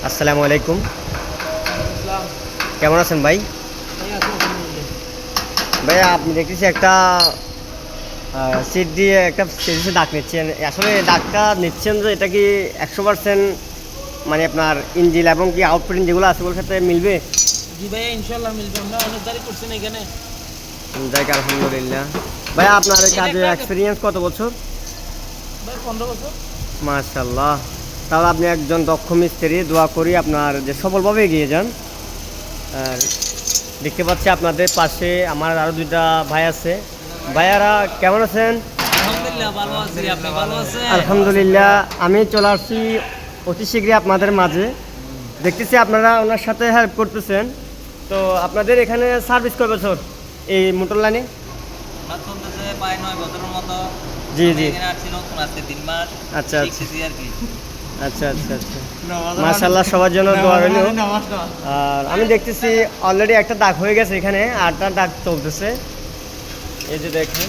আসসালামু আলাইকুম। কেমন আছেন ভাই? ভাইয়া আপনি দেখতেছি একটা সিট দিয়ে একটা সিরিজে দাগ নিচ্ছেন। আসলে দাগটা নিচ্ছেন যে এটা কি 100% মানে আপনার ইঞ্জিল এবং কি আউটপ্রিন্ট যেগুলো আছে ওগুলোর সাথে মিলবে? জি ভাইয়া ইনশাল্লাহ মিলবে। আমরা অনেক গাড়ি করছি না এখানে। যাক আলহামদুলিল্লাহ। ভাইয়া আপনার এই কাজের এক্সপিরিয়েন্স কত বছর? ভাই 15 বছর। মাশাআল্লাহ। তাহলে আপনি একজন দক্ষ মিস্ত্রি। দোয়া করি আপনার যে সফলভাবে এগিয়ে যান। আর দেখতে পাচ্ছি আপনাদের পাশে আমার আরও দুইটা ভাই আছে। ভাইয়ারা কেমন আছেন? আলহামদুলিল্লাহ ভালো আছি। আপনি ভালো আছেন? আলহামদুলিল্লাহ। আমি চলে আসছি অতি শীঘ্রই আপনাদের মাঝে। দেখতেছি আপনারা ওনার সাথে হেল্প করতেছেন। তো আপনাদের এখানে সার্ভিস কয় বছর এই মোটর লাইনে? আমার চলতেছে প্রায় 9 বছরের মতো। জি জি। এখানে আসছি নতুন আজকে 3 মাস। আচ্ছা আচ্ছা শিখতেছি আর কি। আচ্ছা আচ্ছা আচ্ছা। মাশাআল্লাহ, সবার জন্য দোয়া রইল। আর আমি দেখতেছি অলরেডি একটা দাগ হয়ে গেছে, এখানে আটটা দাগ চলতেছে। এই যে দেখেন,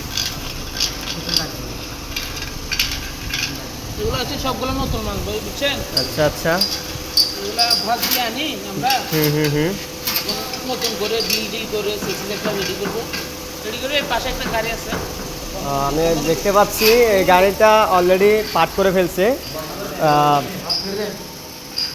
এগুলো আছে সবগুলো নতুন মাল ভাই, বুঝছেন? আচ্ছা আচ্ছা। এগুলা ভাগ দিয়ে আনি আমরা। হুম হুম হুম। নতুন করে বিল করে সিক্স একটা রেডি করবো। রেডি করে এই পাশে একটা গাড়ি আছে। আমি দেখতে পাচ্ছি এই গাড়িটা অলরেডি পার্ট করে ফেলছে।